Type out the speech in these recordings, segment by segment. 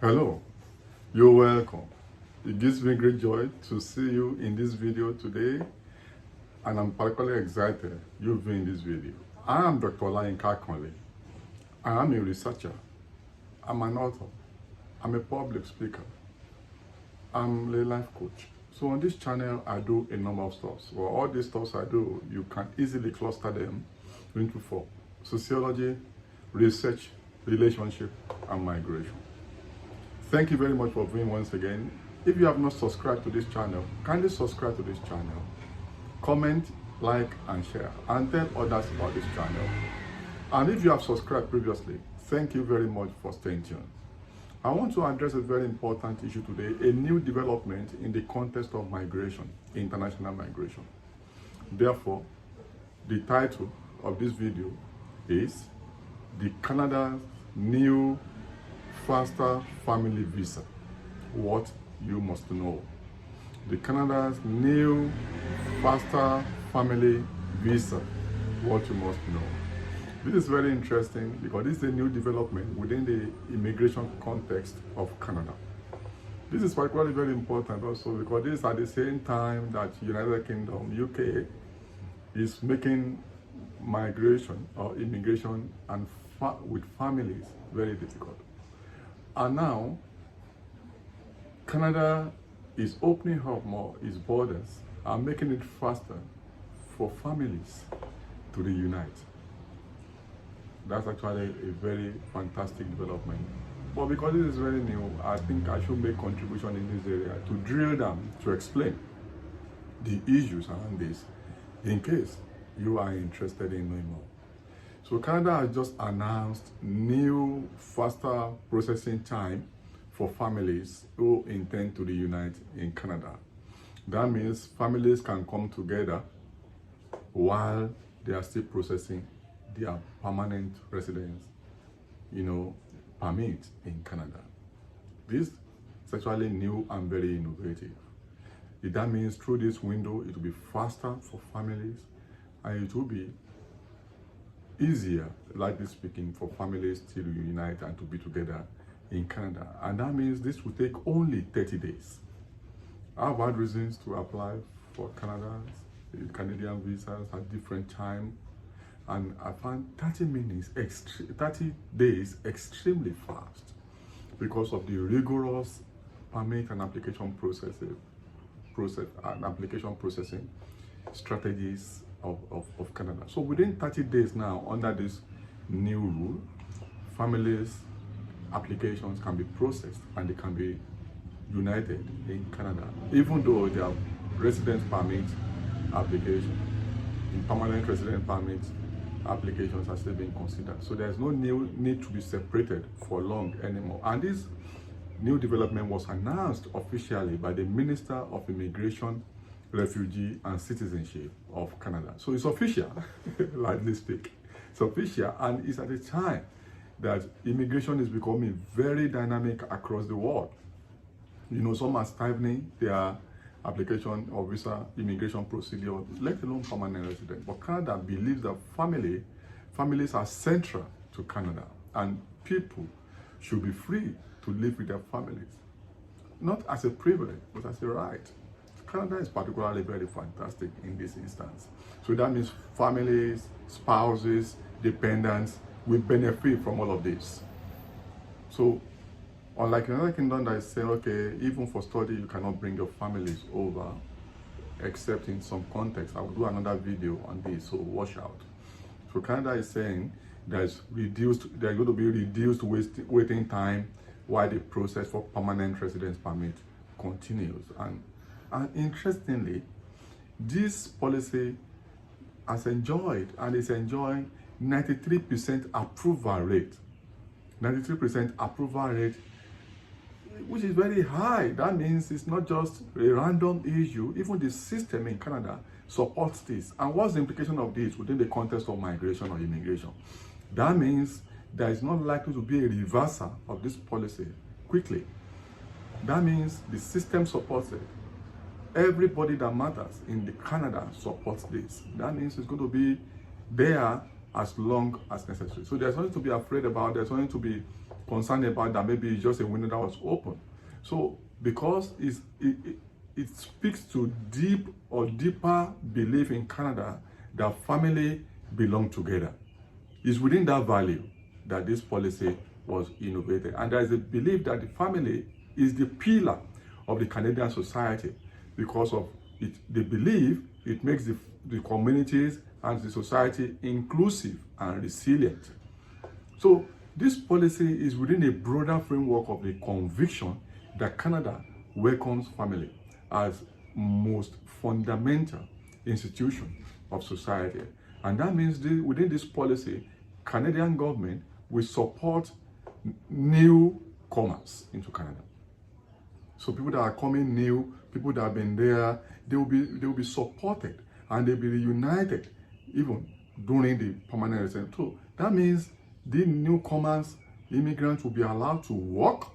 Hello, you're welcome. It gives me great joy to see you in this video today, and I'm particularly excited you've been in this video. I am Dr. Olayinka Akanle. I am a researcher, I'm an author, I'm a public speaker, I'm a life coach. So on this channel, I do a number of stuff. Well, all these stuff I do, you can easily cluster them into four: sociology, research, relationship, and migration. Thank you very much for viewing once again. If you have not subscribed to this channel, kindly subscribe to this channel. Comment, like, and share, and tell others about this channel. And if you have subscribed previously, thank you very much for staying tuned. I want to address a very important issue today, a new development in the context of migration, international migration. Therefore, the title of this video is the Canada's new faster family visa, what you must know. The Canada's new faster family visa, what you must know. This is very interesting because this is a new development within the immigration context of Canada. This is particularly very important also because this is at the same time that United Kingdom, UK, is making migration or immigration and with families very difficult. And now, Canada is opening up more its borders and making it faster for families to reunite. That's actually a very fantastic development. But because this is very new, I think I should make contribution in this area to drill down, to explain the issues around this, in case you are interested in knowing more. So Canada has just announced new, faster processing time for families who intend to reunite in Canada. That means families can come together while they are still processing their permanent residence, permit in Canada. This is actually new and very innovative. That means through this window, it will be faster for families, and it will be easier, likely speaking, for families to reunite and to be together in Canada. And that means this will take only 30 days. I've had reasons to apply for Canadian visas at different time, and I found 30 days extremely fast because of the rigorous permit and application processing strategies of Canada. So within 30 days now, under this new rule, families' applications can be processed and they can be united in Canada, even though their residence permit application, permanent resident permit applications are still being considered. So there's no need to be separated for long anymore. And this new development was announced officially by the Minister of Immigration, Refugee and Citizenship of Canada. So it's official, like this speak. It's official, and it's at a time that immigration is becoming very dynamic across the world. Some are stifling their application or visa immigration procedure, let alone permanent resident. But Canada believes that families are central to Canada, and people should be free to live with their families, not as a privilege, but as a right. Canada is particularly very fantastic in this instance. So that means families, spouses, dependents will benefit from all of this. So unlike another kingdom that is saying, okay, even for study, you cannot bring your families over, except in some context. I will do another video on this, so watch out. So Canada is saying there's going to be reduced waiting time while the process for permanent residence permit continues. And interestingly, this policy has enjoyed and is enjoying 93% approval rate. 93% approval rate, which is very high. That means it's not just a random issue. Even the system in Canada supports this. And what's the implication of this within the context of migration or immigration? That means there is not likely to be a reversal of this policy quickly. That means the system supports it. Everybody that matters in Canada supports this. That means it's going to be there as long as necessary. So there's nothing to be afraid about. There's nothing to be concerned about that maybe it's just a window that was open. So because it speaks to deep or deeper belief in Canada that family belong together. It's within that value that this policy was innovated. And there is a belief that the family is the pillar of the Canadian society because of it. They believe it makes the communities and the society inclusive and resilient. So this policy is within a broader framework of the conviction that Canada welcomes family as most fundamental institution of society. And that means within this policy, Canadian government will support newcomers into Canada. So people that are coming new, people that have been there, they will be supported and they'll be reunited even during the permanent residence. So that means the newcomers, immigrants will be allowed to work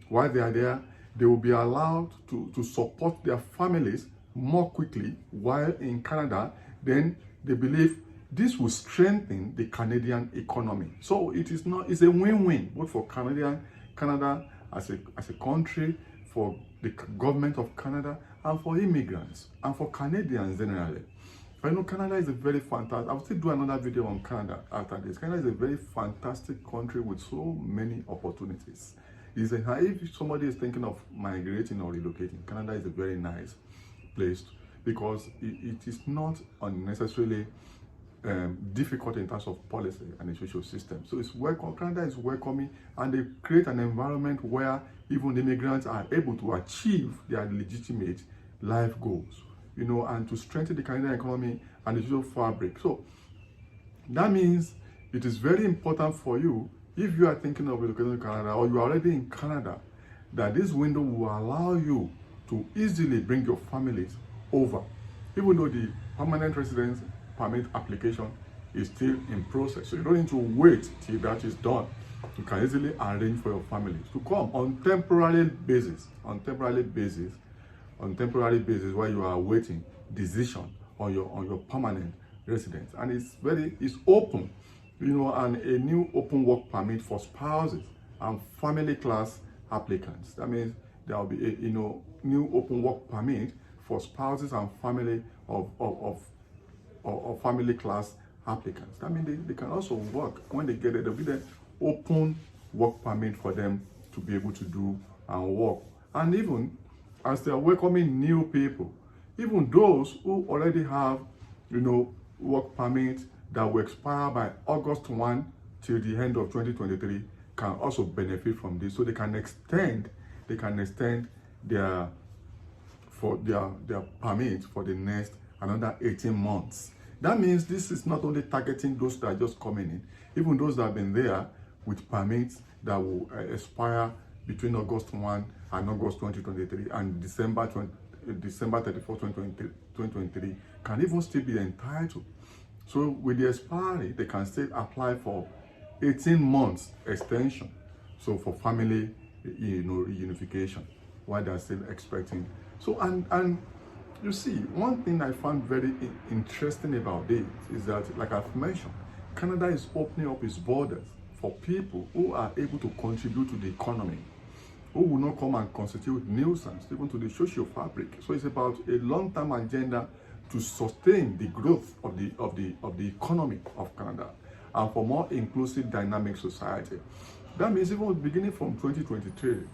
while they are there. They will be allowed to support their families more quickly while in Canada. Then they believe this will strengthen the Canadian economy. So it's a win-win both for Canada as a country, for the government of Canada, and for immigrants, and for Canadians generally. I know Canada is a very fantastic, I'll still do another video on Canada after this. Canada is a very fantastic country with so many opportunities. If somebody is thinking of migrating or relocating, Canada is a very nice place because it is not unnecessarily difficult in terms of policy and the social system. So it's Canada is welcoming, and they create an environment where even immigrants are able to achieve their legitimate life goals, and to strengthen the Canadian economy and the social fabric. So that means it is very important for you, if you are thinking of relocating to Canada or you are already in Canada, that this window will allow you to easily bring your families over, even though the permanent residence permit application is still in process. So you don't need to wait till that is done. You can easily arrange for your families to come on temporary basis, while you are awaiting decision on your permanent residence. And it's open, and a new open work permit for spouses and family class applicants. That means there will be a new open work permit for spouses and family of family class applicants. That means they can also work. When they get it, there'll be an open work permit for them to be able to do and work. And even as they are welcoming new people, even those who already have, work permits that will expire by August 1 till the end of 2023 can also benefit from this. So they can extend their permit for the next another 18 months. That means this is not only targeting those that are just coming in, even those that have been there with permits that will expire between August 1 and August 2023 and December 31st, 2023 can even still be entitled. So with the expiry, they can still apply for 18 months extension. So for family, reunification, while they're still expecting. So and you see, one thing I found very interesting about this is that, like I've mentioned, Canada is opening up its borders for people who are able to contribute to the economy, who will not come and constitute nuisance even to the social fabric. So it's about a long-term agenda to sustain the growth of the economy of Canada and for more inclusive, dynamic society. That means even beginning from 2023,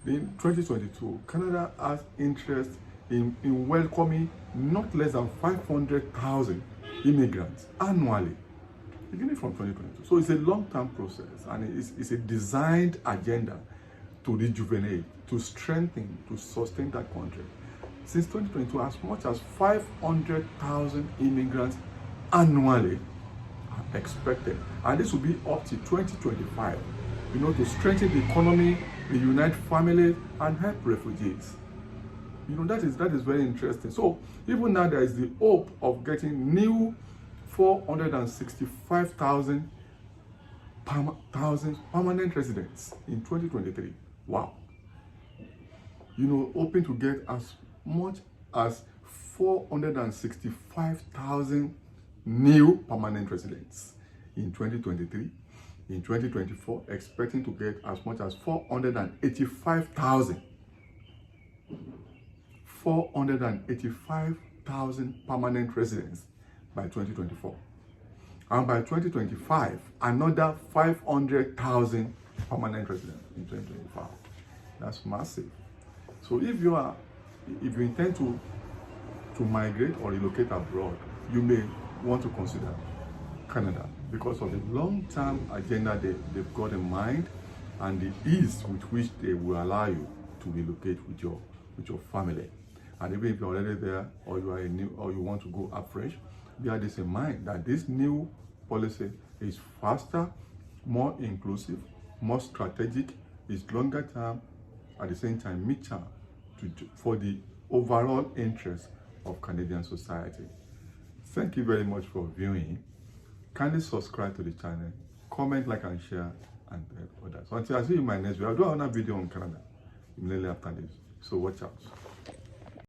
in 2022, Canada has interest in welcoming not less than 500,000 immigrants annually, beginning from 2022. So it's a long-term process, and it's a designed agenda to rejuvenate, to strengthen, to sustain that country. Since 2022, as much as 500,000 immigrants annually are expected, and this will be up to 2025, to strengthen the economy, reunite families, and help refugees. That is very interesting. So even now there is the hope of getting new 465,000 permanent residents in 2023. Wow. Hoping to get as much as 465,000 new permanent residents in 2023. in 2024, expecting to get as much as 485,000. 485,000 permanent residents by 2024. And by 2025, another 500,000 permanent residents in 2025. That's massive. So if you intend to migrate or relocate abroad, you may want to consider Canada because of the long-term agenda they've got in mind and the ease with which they will allow you to relocate with your family. And even if you're already there, or you are or you want to go afresh, bear this in mind that this new policy is faster, more inclusive, more strategic, is longer term, at the same time mid-term for the overall interest of Canadian society. Thank you very much for viewing. Kindly subscribe to the channel, comment, like, and share, and help others. Until I see you in my next video, I'll do another video on Canada immediately after this. So watch out.